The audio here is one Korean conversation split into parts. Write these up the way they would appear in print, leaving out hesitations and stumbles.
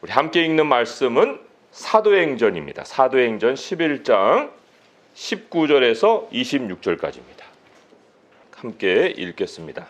우리 함께 읽는 말씀은 사도행전입니다. 사도행전 11장 19절에서 26절까지입니다. 함께 읽겠습니다.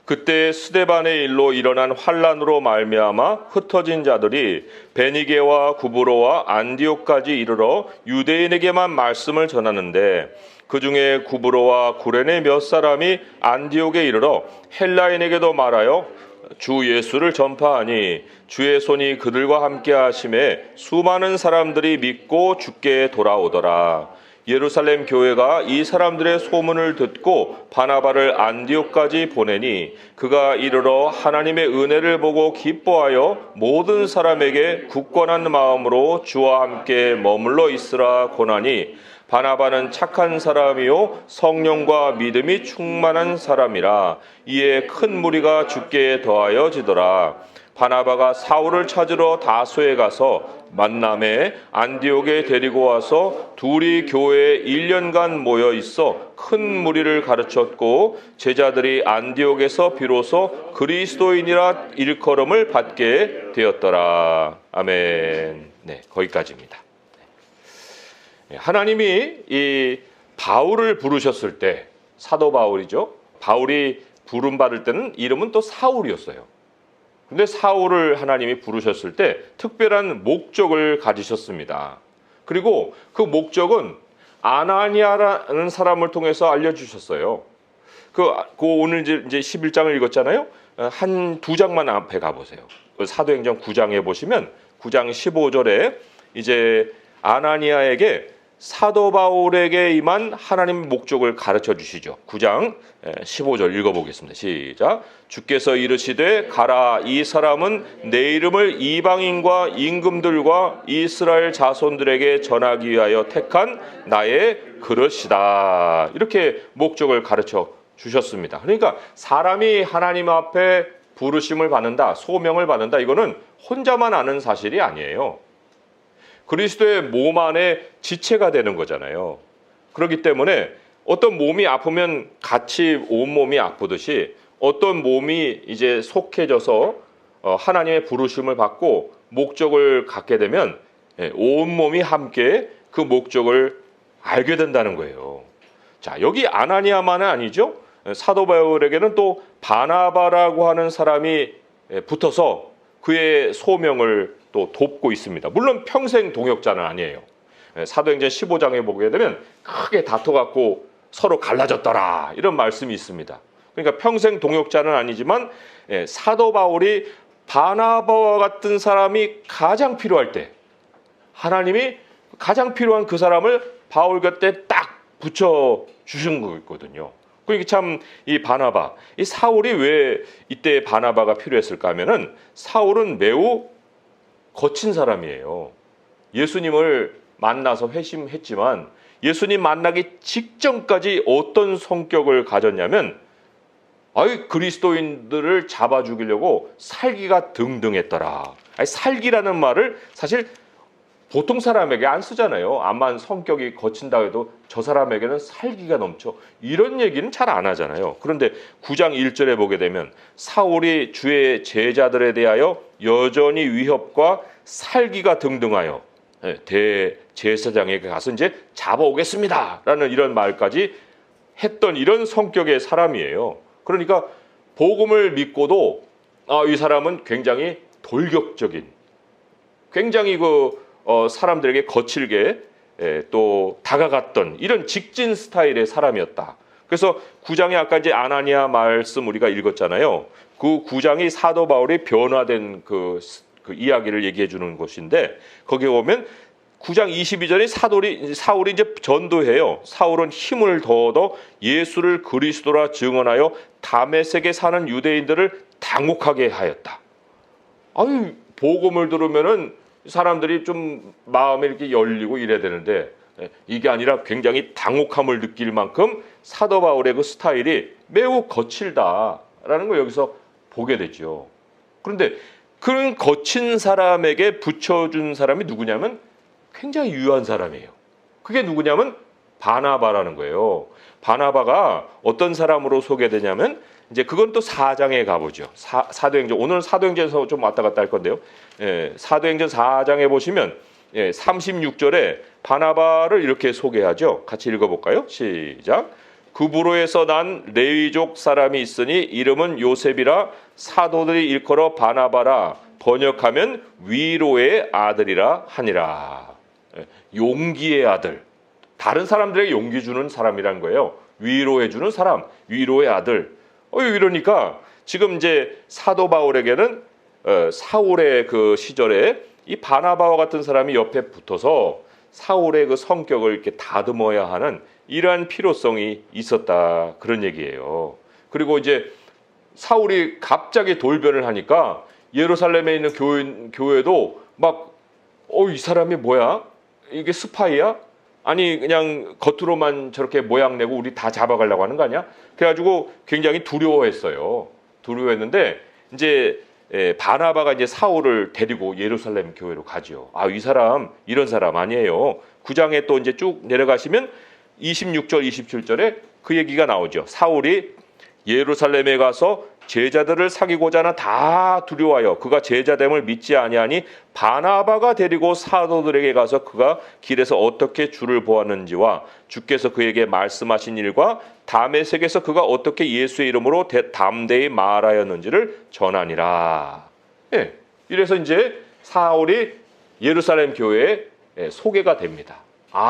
그때 스데반의 일로 일어난 환란으로 말미암아 흩어진 자들이 베니게와 구브로와 안디옥까지 이르러 유대인에게만 말씀을 전하는데 그 중에 구브로와 구레네 몇 사람이 안디옥에 이르러 헬라인에게도 말하여 주 예수를 전파하니 주의 손이 그들과 함께 하심에 수많은 사람들이 믿고 주께 돌아오더라. 예루살렘 교회가 이 사람들의 소문을 듣고 바나바를 안디옥까지 보내니 그가 이르러 하나님의 은혜를 보고 기뻐하여 모든 사람에게 굳건한 마음으로 주와 함께 머물러 있으라 고나니 바나바는 착한 사람이요 성령과 믿음이 충만한 사람이라. 이에 큰 무리가 주께 더하여 지더라. 바나바가 사울을 찾으러 다소에 가서 만남에 안디옥에 데리고 와서 둘이 교회에 1년간 모여 있어 큰 무리를 가르쳤고 제자들이 안디옥에서 비로소 그리스도인이라 일컬음을 받게 되었더라. 아멘. 네, 거기까지입니다. 하나님이 이 바울을 부르셨을 때, 사도 바울이죠. 바울이 부름받을 때는 이름은 또 사울이었어요. 근데 사울을 하나님이 부르셨을 때 특별한 목적을 가지셨습니다. 그리고 그 목적은 아나니아라는 사람을 통해서 알려주셨어요. 그 오늘 이제 11장을 읽었잖아요. 한 두 장만 앞에 가보세요. 사도행전 9장에 보시면 9장 15절에 이제 아나니아에게 사도 바울에게 임한 하나님의 목적을 가르쳐 주시죠. 9장 15절 읽어보겠습니다. 시작. 주께서 이르시되 가라, 이 사람은 내 이름을 이방인과 임금들과 이스라엘 자손들에게 전하기 위하여 택한 나의 그릇이다. 이렇게 목적을 가르쳐 주셨습니다. 그러니까 사람이 하나님 앞에 부르심을 받는다, 소명을 받는다, 이거는 혼자만 아는 사실이 아니에요. 그리스도의 몸 안에 지체가 되는 거잖아요. 그렇기 때문에 어떤 몸이 아프면 같이 온몸이 아프듯이 어떤 몸이 이제 속해져서 하나님의 부르심을 받고 목적을 갖게 되면 온몸이 함께 그 목적을 알게 된다는 거예요. 자, 여기 아나니아만은 아니죠. 사도 바울에게는 또 바나바라고 하는 사람이 붙어서 그의 소명을 또 돕고 있습니다. 물론 평생 동역자는 아니에요. 사도행전 15장에 보게 되면 크게 다퉈갖고 서로 갈라졌더라, 이런 말씀이 있습니다. 그러니까 평생 동역자는 아니지만 사도 바울이 바나바와 같은 사람이 가장 필요할 때 하나님이 가장 필요한 그 사람을 바울 곁에 딱 붙여주신 거거든요. 그러니까 참 이 바나바, 이 사울이 왜 이때 바나바가 필요했을까 하면은 사울은 매우 거친 사람이에요. 예수님을 만나서 회심했지만 예수님 만나기 직전까지 어떤 성격을 가졌냐면 그리스도인들을 잡아 죽이려고 살기가 등등했더라. 살기라는 말을 사실 보통 사람에게 안 쓰잖아요. 암만 성격이 거친다 해도 저 사람에게는 살기가 넘쳐, 이런 얘기는 잘 안 하잖아요. 그런데 9장 1절에 보게 되면 사울이 주의 제자들에 대하여 여전히 위협과 살기가 등등하여 대제사장에게 가서 이제 잡아오겠습니다 라는 이런 말까지 했던 이런 성격의 사람이에요. 그러니까 복음을 믿고도 이 사람은 굉장히 돌격적인, 굉장히 사람들에게 거칠게 또 다가갔던 이런 직진 스타일의 사람이었다. 그래서 9장에 아까 이제 아나니아 말씀 우리가 읽었잖아요. 그 9장이 사도 바울이 변화된 그 이야기를 얘기해 주는 것인데, 거기에 보면 9장 22절에 사울이 이제 전도해요. 사울은 힘을 더얻어 예수를 그리스도라 증언하여 다메섹에 사는 유대인들을 당혹하게 하였다. 복음을 들으면은 사람들이 좀 마음이 이렇게 열리고 이래야 되는데 이게 아니라 굉장히 당혹함을 느낄 만큼 사도 바울의 그 스타일이 매우 거칠다라는 걸 여기서 보게 되죠. 그런데 그런 거친 사람에게 붙여준 사람이 누구냐면 굉장히 유한 사람이에요. 그게 누구냐면 바나바라는 거예요. 바나바가 어떤 사람으로 소개되냐면 이제 그건 또 4장에 가보죠. 사도행전, 오늘은 사도행전에서 좀 왔다 갔다 할 건데요. 사도행전 4장에 보시면 36절에 바나바를 이렇게 소개하죠. 같이 읽어볼까요? 시작. 그부로에서 난 레위족 사람이 있으니 이름은 요셉이라 사도들이 일컬어 바나바라 번역하면 위로의 아들이라 하니라. 용기의 아들. 다른 사람들에게 용기 주는 사람이란 거예요. 위로해 주는 사람, 위로의 아들. 이러니까 지금 이제 사도 바울에게는 사울의 그 시절에 이 바나바와 같은 사람이 옆에 붙어서 사울의 그 성격을 이렇게 다듬어야 하는 이러한 필요성이 있었다, 그런 얘기예요. 그리고 이제 사울이 갑자기 돌변을 하니까 예루살렘에 있는 교회도 막 이 사람이 뭐야? 이게 스파이야? 아니 그냥 겉으로만 저렇게 모양 내고 우리 다 잡아가려고 하는 거 아니야? 그래가지고 굉장히 두려워했어요. 두려워했는데 이제 바나바가 이제 사울을 데리고 예루살렘 교회로 가죠. 이 사람 이런 사람 아니에요. 9장에 또 이제 쭉 내려가시면 26절 27절에 그 얘기가 나오죠. 사울이 예루살렘에 가서 제자들을 사귀고자 하나 다 두려워하여 그가 제자됨을 믿지 아니하니 바나바가 데리고 사도들에게 가서 그가 길에서 어떻게 주를 보았는지와 주께서 그에게 말씀하신 일과 다메섹에서 그가 어떻게 예수의 이름으로 담대히 말하였는지를 전하니라. 이래서 이제 사울이 예루살렘 교회에 소개가 됩니다.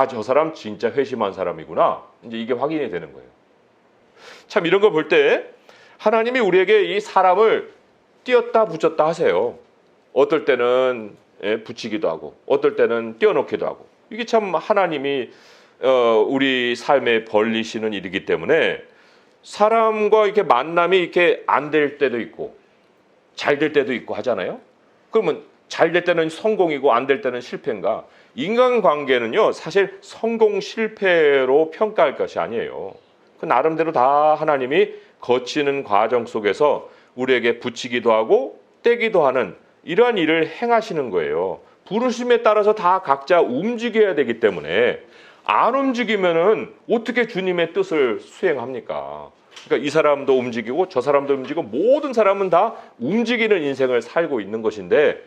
저 사람 진짜 회심한 사람이구나. 이제 이게 확인이 되는 거예요. 참 이런 거 볼 때 하나님이 우리에게 이 사람을 띄었다 붙였다 하세요. 어떨 때는 붙이기도 하고 어떨 때는 띄어놓기도 하고, 이게 참 하나님이 우리 삶에 벌리시는 일이기 때문에 사람과 이렇게 만남이 이렇게 안 될 때도 있고 잘 될 때도 있고 하잖아요. 그러면 잘 될 때는 성공이고 안 될 때는 실패인가? 인간관계는요 사실 성공 실패로 평가할 것이 아니에요. 그 나름대로 다 하나님이 거치는 과정 속에서 우리에게 붙이기도 하고 떼기도 하는 이러한 일을 행하시는 거예요. 부르심에 따라서 다 각자 움직여야 되기 때문에 안 움직이면은 어떻게 주님의 뜻을 수행합니까? 그러니까 이 사람도 움직이고 저 사람도 움직이고 모든 사람은 다 움직이는 인생을 살고 있는 것인데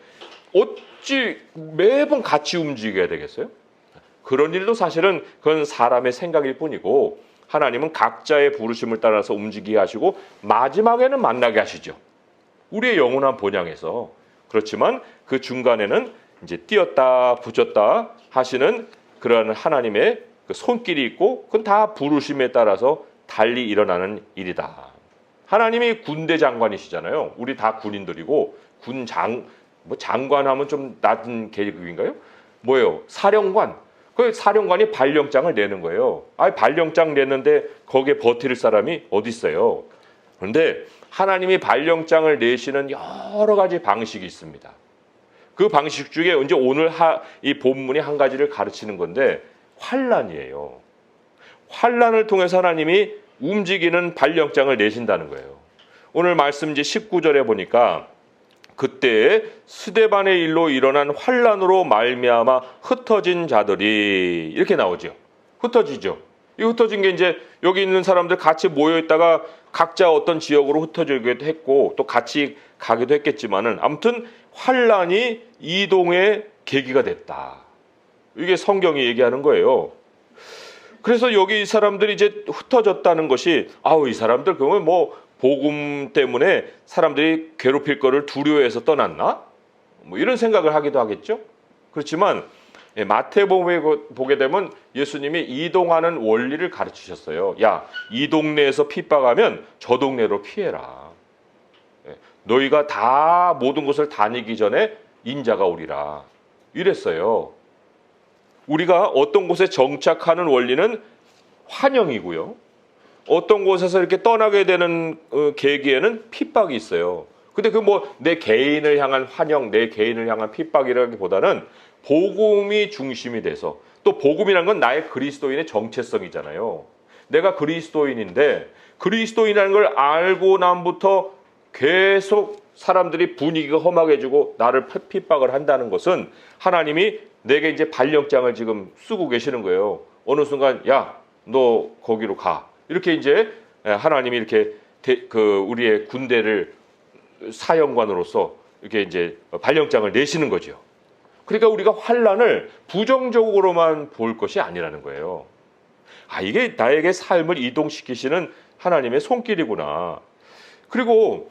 어찌 매번 같이 움직여야 되겠어요? 그런 일도 사실은 그건 사람의 생각일 뿐이고 하나님은 각자의 부르심을 따라서 움직이게 하시고 마지막에는 만나게 하시죠. 우리의 영원한 본향에서. 그렇지만 그 중간에는 이제 띄었다 붙였다 하시는 그런 하나님의 그 손길이 있고 그건 다 부르심에 따라서 달리 일어나는 일이다. 하나님이 군대 장관이시잖아요. 우리 다 군인들이고 장관하면 좀 낮은 계급인가요? 뭐예요? 사령관. 그 사령관이 발령장을 내는 거예요. 발령장 냈는데 거기에 버틸 사람이 어디 있어요? 그런데 하나님이 발령장을 내시는 여러 가지 방식이 있습니다. 그 방식 중에 이제 오늘 이 본문이 한 가지를 가르치는 건데 환난이에요. 환난을 통해서 하나님이 움직이는 발령장을 내신다는 거예요. 오늘 말씀 이제 19절에 보니까 그때 스데반의 일로 일어난 환난으로 말미암아 흩어진 자들이 이렇게 나오죠. 흩어지죠. 이 흩어진 게 이제 여기 있는 사람들 같이 모여 있다가 각자 어떤 지역으로 흩어지기도 했고 또 같이 가기도 했겠지만은 아무튼 환난이 이동의 계기가 됐다. 이게 성경이 얘기하는 거예요. 그래서 여기 이 사람들이 이제 흩어졌다는 것이 이 사람들 그러면 뭐 복음 때문에 사람들이 괴롭힐 거를 두려워해서 떠났나? 뭐 이런 생각을 하기도 하겠죠. 그렇지만 마태복음에 보게 되면 예수님이 이동하는 원리를 가르치셨어요. 이 동네에서 핍박하면 저 동네로 피해라. 너희가 다 모든 곳을 다니기 전에 인자가 오리라. 이랬어요. 우리가 어떤 곳에 정착하는 원리는 환영이고요. 어떤 곳에서 이렇게 떠나게 되는 계기에는 핍박이 있어요. 근데 그 뭐 내 개인을 향한 환영, 내 개인을 향한 핍박이라기보다는 복음이 중심이 돼서, 또 복음이란 건 나의 그리스도인의 정체성이잖아요. 내가 그리스도인인데 그리스도인이라는 걸 알고 남부터 계속 사람들이 분위기가 험하게지고 나를 핍박을 한다는 것은 하나님이 내게 이제 발령장을 지금 쓰고 계시는 거예요. 어느 순간 너 거기로 가. 이렇게 이제 하나님이 이렇게 우리의 군대를 사령관으로서 이렇게 이제 발령장을 내시는 거죠. 그러니까 우리가 환란을 부정적으로만 볼 것이 아니라는 거예요. 이게 나에게 삶을 이동시키시는 하나님의 손길이구나. 그리고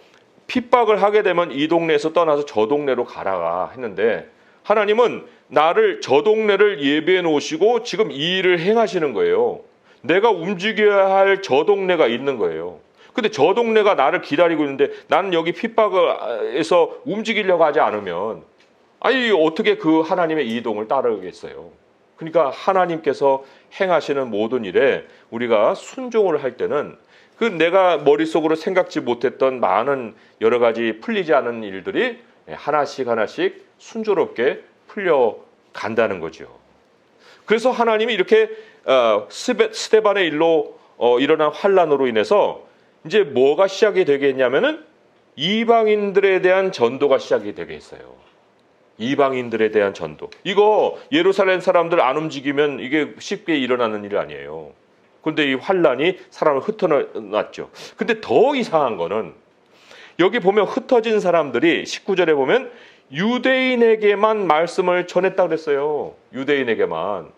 핍박을 하게 되면 이 동네에서 떠나서 저 동네로 가라 했는데 하나님은 나를 저 동네를 예비해 놓으시고 지금 이 일을 행하시는 거예요. 내가 움직여야 할 저 동네가 있는 거예요. 근데 저 동네가 나를 기다리고 있는데 나는 여기 핍박에서 움직이려고 하지 않으면 어떻게 그 하나님의 이동을 따르겠어요. 그러니까 하나님께서 행하시는 모든 일에 우리가 순종을 할 때는 그 내가 머릿속으로 생각지 못했던 많은 여러 가지 풀리지 않은 일들이 하나씩 하나씩 순조롭게 풀려간다는 거죠. 그래서 하나님이 이렇게 스데반의 일로 일어난 환란으로 인해서 이제 뭐가 시작이 되겠냐면은 이방인들에 대한 전도가 시작이 되겠어요. 이방인들에 대한 전도. 이거 예루살렘 사람들 안 움직이면 이게 쉽게 일어나는 일이 아니에요. 그런데 이 환란이 사람을 흩어놨죠. 근데 더 이상한 거는 여기 보면 흩어진 사람들이 19절에 보면 유대인에게만 말씀을 전했다고 그랬어요. 유대인에게만.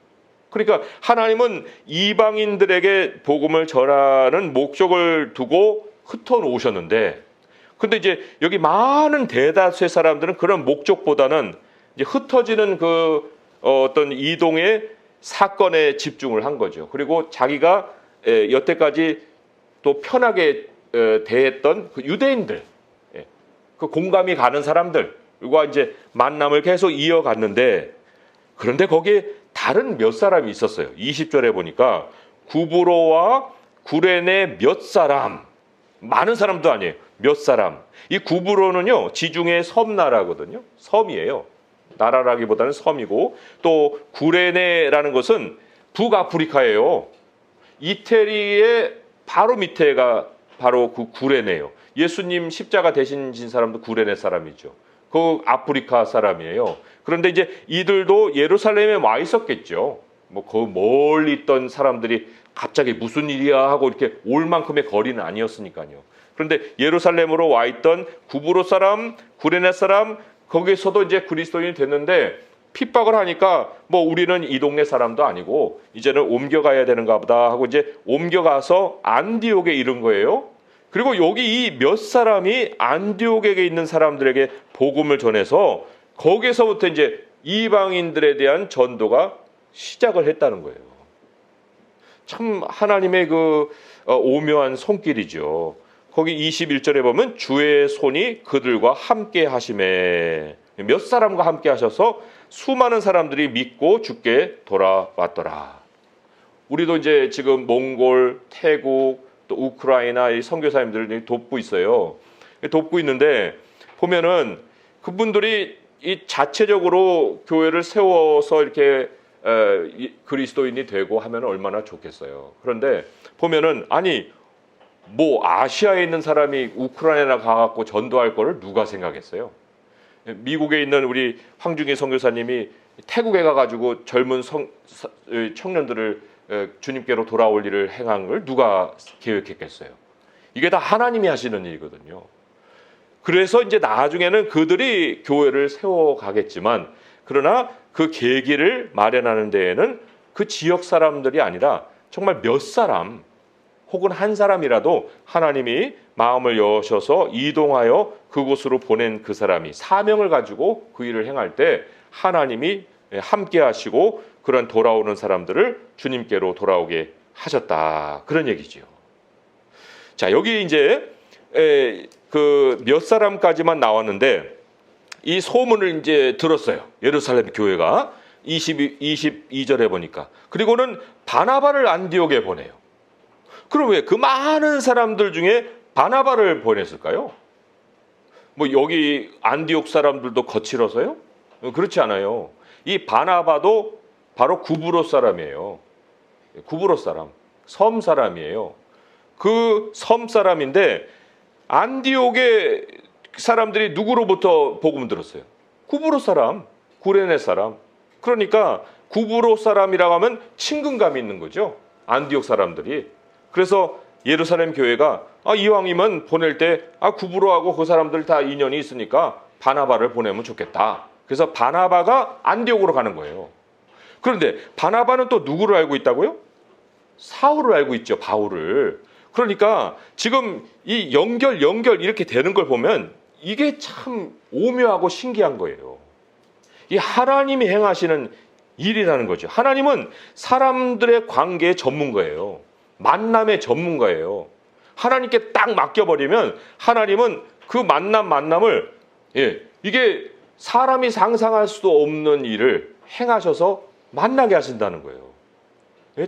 그러니까 하나님은 이방인들에게 복음을 전하는 목적을 두고 흩어놓으셨는데 근데 이제 여기 많은 대다수의 사람들은 그런 목적보다는 이제 흩어지는 그 어떤 이동의 사건에 집중을 한 거죠. 그리고 자기가 여태까지 또 편하게 대했던 그 유대인들, 그 공감이 가는 사람들과 이제 만남을 계속 이어갔는데 그런데 거기에 다른 몇 사람이 있었어요. 20절에 보니까 구브로와 구레네 몇 사람, 많은 사람도 아니에요. 몇 사람. 이 구브로는요 지중해 섬나라거든요. 섬이에요. 나라라기보다는 섬이고 또 구레네라는 것은 북아프리카예요. 이태리의 바로 밑에가 바로 그 구레네예요. 예수님 십자가 대신 진 사람도 구레네 사람이죠. 그 아프리카 사람이에요. 그런데 이제 이들도 예루살렘에 와 있었겠죠. 뭐 그 멀리 있던 사람들이 갑자기 무슨 일이야 하고 이렇게 올 만큼의 거리는 아니었으니까요. 그런데 예루살렘으로 와 있던 구브로 사람, 구레네 사람 거기서도 이제 그리스도인이 됐는데 핍박을 하니까 뭐 우리는 이 동네 사람도 아니고 이제는 옮겨가야 되는가 보다 하고 이제 옮겨가서 안디옥에 이른 거예요. 그리고 여기 이 몇 사람이 안디옥에 있는 사람들에게 복음을 전해서 거기서부터 이제 이방인들에 대한 전도가 시작을 했다는 거예요. 참 하나님의 그 오묘한 손길이죠. 거기 21절에 보면 주의 손이 그들과 함께 하심에 몇 사람과 함께 하셔서 수많은 사람들이 믿고 주께 돌아왔더라. 우리도 이제 지금 몽골, 태국, 또 우크라이나 이 선교사님들을 돕고 있어요. 돕고 있는데 보면은 그분들이 이 자체적으로 교회를 세워서 이렇게 그리스도인이 되고 하면 얼마나 좋겠어요. 그런데 보면은 뭐 아시아에 있는 사람이 우크라이나 가갖고 전도할 거를 누가 생각했어요? 미국에 있는 우리 황중희 선교사님이 태국에 가가지고 젊은 청년들을 주님께로 돌아올 일을 행한 걸 누가 계획했겠어요? 이게 다 하나님이 하시는 일이거든요. 그래서 이제 나중에는 그들이 교회를 세워가겠지만 그러나 그 계기를 마련하는 데에는 그 지역 사람들이 아니라 정말 몇 사람 혹은 한 사람이라도 하나님이 마음을 여셔서 이동하여 그곳으로 보낸 그 사람이 사명을 가지고 그 일을 행할 때 하나님이 함께 하시고 그런 돌아오는 사람들을 주님께로 돌아오게 하셨다. 그런 얘기죠. 자, 여기 이제 그 몇 사람까지만 나왔는데 이 소문을 이제 들었어요. 예루살렘 교회가 22절에 보니까. 그리고는 바나바를 안디옥에 보내요. 그럼 왜 그 많은 사람들 중에 바나바를 보냈을까요? 뭐 여기 안디옥 사람들도 거칠어서요? 그렇지 않아요. 이 바나바도 바로 구브로 사람이에요. 구브로 사람, 섬 사람이에요. 그 섬 사람인데 안디옥의 사람들이 누구로부터 복음 들었어요? 구브로 사람, 구레네 사람. 그러니까 구브로 사람이라고 하면 친근감이 있는 거죠. 안디옥 사람들이. 그래서 예루살렘 교회가 이왕이면 보낼 때 구브로하고 그 사람들 다 인연이 있으니까 바나바를 보내면 좋겠다. 그래서 바나바가 안디옥으로 가는 거예요. 그런데 바나바는 또 누구를 알고 있다고요? 사울을 알고 있죠. 바울을. 그러니까 지금 이 연결 이렇게 되는 걸 보면 이게 참 오묘하고 신기한 거예요. 이 하나님이 행하시는 일이라는 거죠. 하나님은 사람들의 관계의 전문가예요. 만남의 전문가예요. 하나님께 딱 맡겨버리면 하나님은 그 만남을 이게 사람이 상상할 수도 없는 일을 행하셔서 만나게 하신다는 거예요.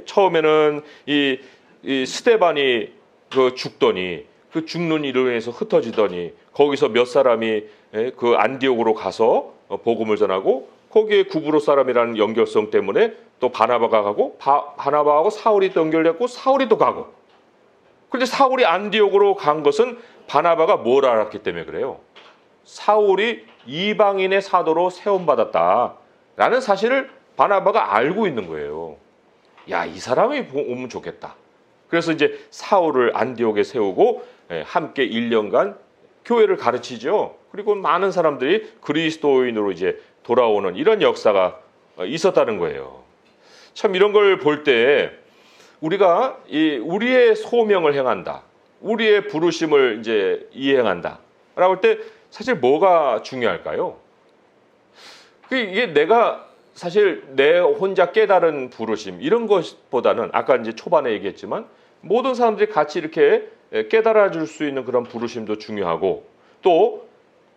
처음에는 이 스데반이 죽더니 그 죽는 일로 인해서 흩어지더니 거기서 몇 사람이 그 안디옥으로 가서 복음을 전하고 거기에 구브로 사람이라는 연결성 때문에 또 바나바가 가고 바나바하고 사울이 또 연결됐고 사울이 또 가고. 그런데 사울이 안디옥으로 간 것은 바나바가 뭘 알았기 때문에 그래요. 사울이 이방인의 사도로 세움받았다라는 사실을 바나바가 알고 있는 거예요. 야, 이 사람이 오면 좋겠다. 그래서 이제 사울을 안디옥에 세우고 함께 1년간 교회를 가르치죠. 그리고 많은 사람들이 그리스도인으로 이제 돌아오는 이런 역사가 있었다는 거예요. 참 이런 걸 볼 때 우리가 우리의 소명을 행한다, 우리의 부르심을 이제 이행한다라고 할 때 사실 뭐가 중요할까요? 이게 내가 사실 내 혼자 깨달은 부르심 이런 것보다는 아까 이제 초반에 얘기했지만 모든 사람들이 같이 이렇게 깨달아 줄 수 있는 그런 부르심도 중요하고 또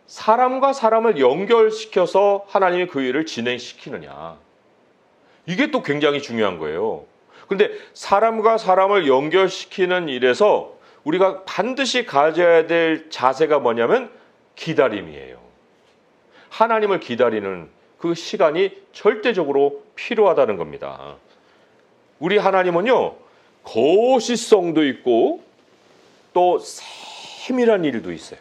사람과 사람을 연결시켜서 하나님이 그 일을 진행시키느냐 이게 또 굉장히 중요한 거예요. 그런데 사람과 사람을 연결시키는 일에서 우리가 반드시 가져야 될 자세가 뭐냐면 기다림이에요. 하나님을 기다리는 그 시간이 절대적으로 필요하다는 겁니다. 우리 하나님은요, 거시성도 있고 또 세밀한 일도 있어요.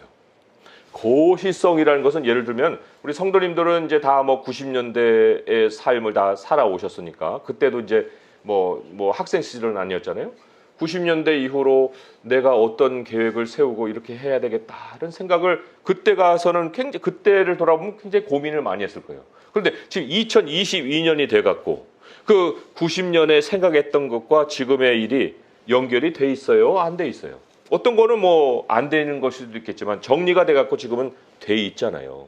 거시성이라는 것은 예를 들면 우리 성도님들은 이제 다 90년대의 삶을 다 살아오셨으니까 그때도 이제 뭐 학생 시절은 아니었잖아요. 90년대 이후로 내가 어떤 계획을 세우고 이렇게 해야 되겠다 이런 생각을 그때 가서는 굉장히 그때를 돌아보면 굉장히 고민을 많이 했을 거예요. 그런데 지금 2022년이 돼갖고 그 90년에 생각했던 것과 지금의 일이 연결이 돼 있어요? 안 돼 있어요? 어떤 거는 안 되는 것일 수도 있겠지만 정리가 돼갖고 지금은 돼 있잖아요.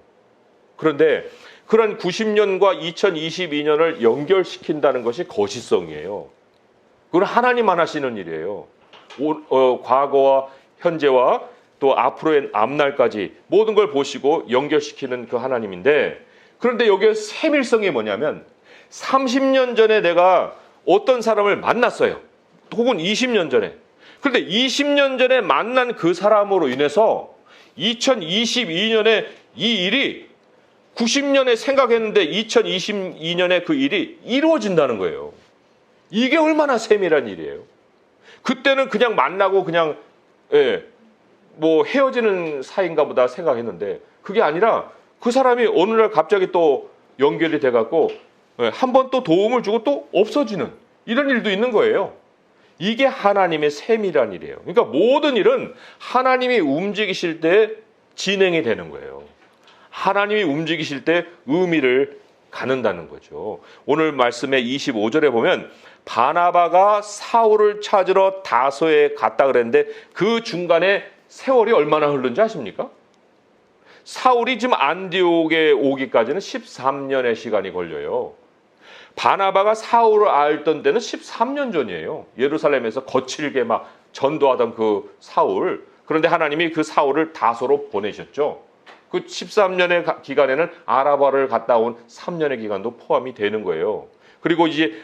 그런데 그런 90년과 2022년을 연결시킨다는 것이 거시성이에요. 그건 하나님만 하시는 일이에요. 과거와 현재와 또 앞으로의 앞날까지 모든 걸 보시고 연결시키는 그 하나님인데 그런데 여기에 세밀성이 뭐냐면 30년 전에 내가 어떤 사람을 만났어요. 혹은 20년 전에. 그런데 20년 전에 만난 그 사람으로 인해서 2022년에 이 일이 90년에 생각했는데 2022년에 그 일이 이루어진다는 거예요. 이게 얼마나 세밀한 일이에요. 그때는 그냥 만나고 그냥 헤어지는 사이인가 보다 생각했는데 그게 아니라 그 사람이 어느 날 갑자기 또 연결이 돼갖고 한 번 또 도움을 주고 또 없어지는 이런 일도 있는 거예요. 이게 하나님의 세밀한 일이에요. 그러니까 모든 일은 하나님이 움직이실 때 진행이 되는 거예요. 하나님이 움직이실 때 의미를 갖는다는 거죠. 오늘 말씀의 25절에 보면 바나바가 사울을 찾으러 다소에 갔다 그랬는데 그 중간에 세월이 얼마나 흐른지 아십니까? 사울이 지금 안디옥에 오기까지는 13년의 시간이 걸려요. 바나바가 사울을 알던 때는 13년 전이에요. 예루살렘에서 거칠게 막 전도하던 그 사울. 그런데 하나님이 그 사울을 다소로 보내셨죠. 그 13년의 기간에는 아라바를 갔다 온 3년의 기간도 포함이 되는 거예요. 그리고 이제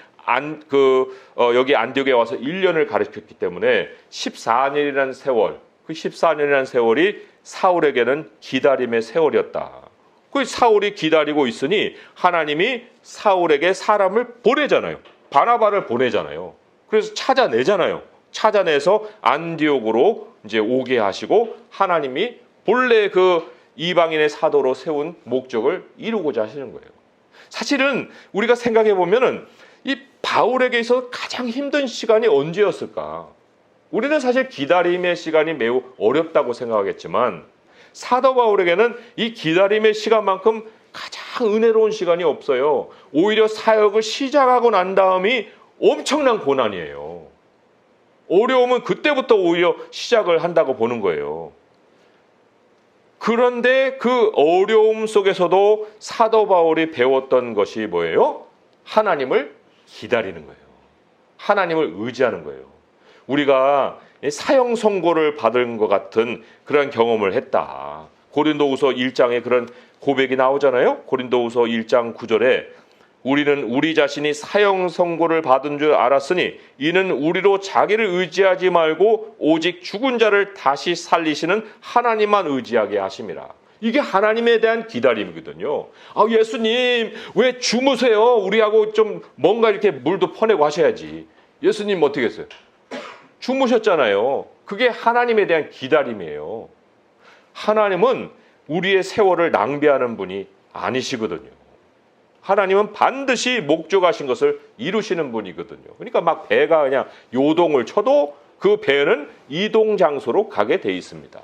여기 안디옥에 와서 1년을 가르쳤기 때문에 14년이라는 세월, 그 14년이라는 세월이 사울에게는 기다림의 세월이었다. 그 사울이 기다리고 있으니 하나님이 사울에게 사람을 보내잖아요. 바나바를 보내잖아요. 그래서 찾아내잖아요. 찾아내서 안디옥으로 이제 오게 하시고 하나님이 본래 그 이방인의 사도로 세운 목적을 이루고자 하시는 거예요. 사실은 우리가 생각해 보면은 이 바울에게 있어서 가장 힘든 시간이 언제였을까? 우리는 사실 기다림의 시간이 매우 어렵다고 생각하겠지만 사도 바울에게는 이 기다림의 시간만큼 가장 은혜로운 시간이 없어요. 오히려 사역을 시작하고 난 다음이 엄청난 고난이에요. 어려움은 그때부터 오히려 시작을 한다고 보는 거예요. 그런데 그 어려움 속에서도 사도 바울이 배웠던 것이 뭐예요? 하나님을 기다리는 거예요. 하나님을 의지하는 거예요. 우리가 사형 선고를 받은 것 같은 그런 경험을 했다. 고린도후서 1장에 그런 고백이 나오잖아요. 고린도후서 1장 9절에 우리는 우리 자신이 사형 선고를 받은 줄 알았으니 이는 우리로 자기를 의지하지 말고 오직 죽은 자를 다시 살리시는 하나님만 의지하게 하심이라. 이게 하나님에 대한 기다림이거든요. 예수님 왜 주무세요? 우리하고 좀 뭔가 이렇게 물도 퍼내고 하셔야지. 예수님 어떻게 했어요? 주무셨잖아요. 그게 하나님에 대한 기다림이에요. 하나님은 우리의 세월을 낭비하는 분이 아니시거든요. 하나님은 반드시 목적하신 것을 이루시는 분이거든요. 그러니까 막 배가 그냥 요동을 쳐도 그 배는 이동 장소로 가게 돼 있습니다.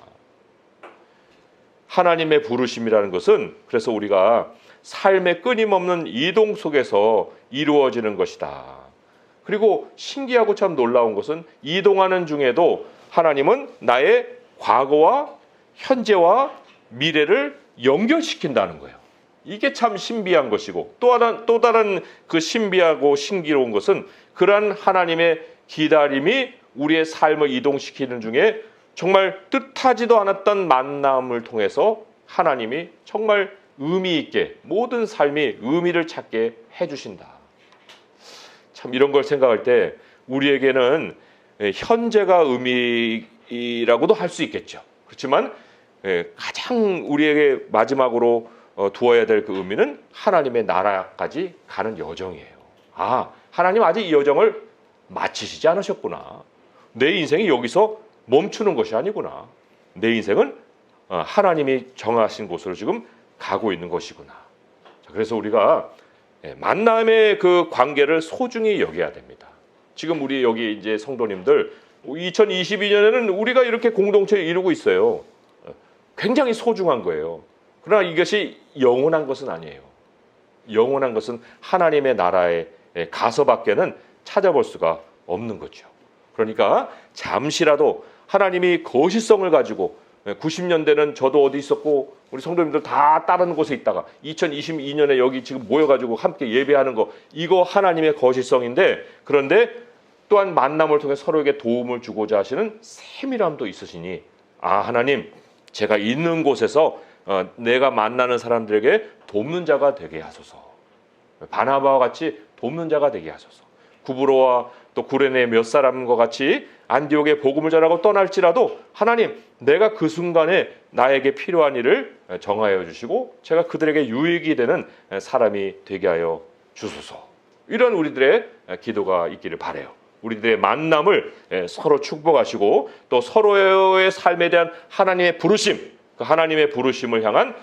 하나님의 부르심이라는 것은 그래서 우리가 삶의 끊임없는 이동 속에서 이루어지는 것이다. 그리고 신기하고 참 놀라운 것은 이동하는 중에도 하나님은 나의 과거와 현재와 미래를 연결시킨다는 거예요. 이게 참 신비한 것이고 또 다른 그 신비하고 신기로운 것은 그러한 하나님의 기다림이 우리의 삶을 이동시키는 중에 정말 뜻하지도 않았던 만남을 통해서 하나님이 정말 의미 있게 모든 삶이 의미를 찾게 해주신다. 참 이런 걸 생각할 때 우리에게는 현재가 의미라고도 할 수 있겠죠. 그렇지만 가장 우리에게 마지막으로 두어야 될 그 의미는 하나님의 나라까지 가는 여정이에요. 하나님 아직 이 여정을 마치시지 않으셨구나. 내 인생이 여기서 멈추는 것이 아니구나. 내 인생은 하나님이 정하신 곳으로 지금 가고 있는 것이구나. 그래서 우리가 만남의 그 관계를 소중히 여겨야 됩니다. 지금 우리 여기 이제 성도님들 2022년에는 우리가 이렇게 공동체를 이루고 있어요. 굉장히 소중한 거예요. 그러나 이것이 영원한 것은 아니에요. 영원한 것은 하나님의 나라에 가서밖에는 찾아볼 수가 없는 거죠. 그러니까 잠시라도 하나님이 거시성을 가지고 90년대는 저도 어디 있었고 우리 성도님들 다 다른 곳에 있다가 2022년에 여기 지금 모여가지고 함께 예배하는 거 이거 하나님의 거시성인데 그런데 또한 만남을 통해 서로에게 도움을 주고자 하시는 세밀함도 있으시니 하나님 제가 있는 곳에서 내가 만나는 사람들에게 돕는 자가 되게 하소서. 바나바와 같이 돕는 자가 되게 하소서. 구브로와 또 구레네 몇 사람과 같이 안디옥에 복음을 전하고 떠날지라도 하나님 내가 그 순간에 나에게 필요한 일을 정하여 주시고 제가 그들에게 유익이 되는 사람이 되게 하여 주소서. 이런 우리들의 기도가 있기를 바라요. 우리들의 만남을 서로 축복하시고 또 서로의 삶에 대한 하나님의 부르심, 그 하나님의 부르심을 향한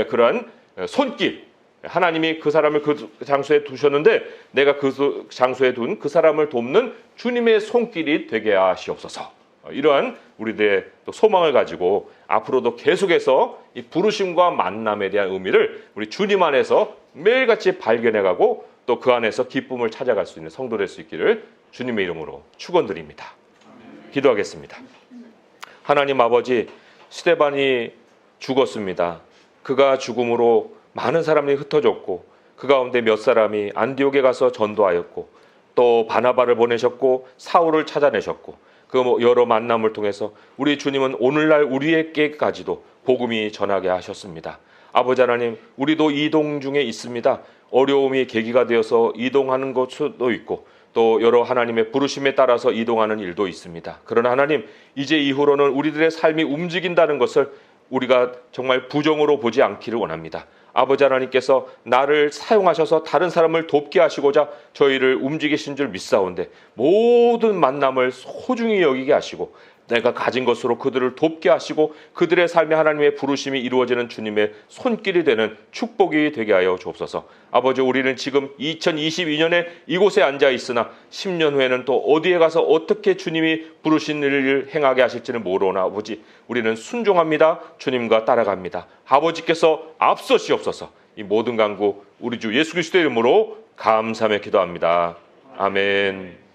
그러한 손길, 하나님이 그 사람을 그 장소에 두셨는데 내가 그 장소에 둔 그 사람을 돕는 주님의 손길이 되게 하시옵소서. 이러한 우리들의 또 소망을 가지고 앞으로도 계속해서 이 부르심과 만남에 대한 의미를 우리 주님 안에서 매일같이 발견해가고 또 그 안에서 기쁨을 찾아갈 수 있는 성도 될 수 있기를 주님의 이름으로 축원드립니다. 기도하겠습니다. 하나님 아버지, 스데반이 죽었습니다. 그가 죽음으로 많은 사람이 흩어졌고 그 가운데 몇 사람이 안디옥에 가서 전도하였고 또 바나바를 보내셨고 사울을 찾아내셨고 그 여러 만남을 통해서 우리 주님은 오늘날 우리에게까지도 복음이 전하게 하셨습니다. 아버지 하나님, 우리도 이동 중에 있습니다. 어려움이 계기가 되어서 이동하는 것도 있고 또 여러 하나님의 부르심에 따라서 이동하는 일도 있습니다. 그러나 하나님, 이제 이후로는 우리들의 삶이 움직인다는 것을 우리가 정말 부정으로 보지 않기를 원합니다. 아버지 하나님께서 나를 사용하셔서 다른 사람을 돕게 하시고자 저희를 움직이신 줄 믿사온데 모든 만남을 소중히 여기게 하시고 내가 가진 것으로 그들을 돕게 하시고 그들의 삶에 하나님의 부르심이 이루어지는 주님의 손길이 되는 축복이 되게 하여 주옵소서. 아버지, 우리는 지금 2022년에 이곳에 앉아 있으나 10년 후에는 또 어디에 가서 어떻게 주님이 부르신 일을 행하게 하실지는 모르나 아버지, 우리는 순종합니다. 주님과 따라갑니다. 아버지께서 앞서시옵소서. 이 모든 간구 우리 주 예수 그리스도의 이름으로 감사하며 기도합니다. 아멘.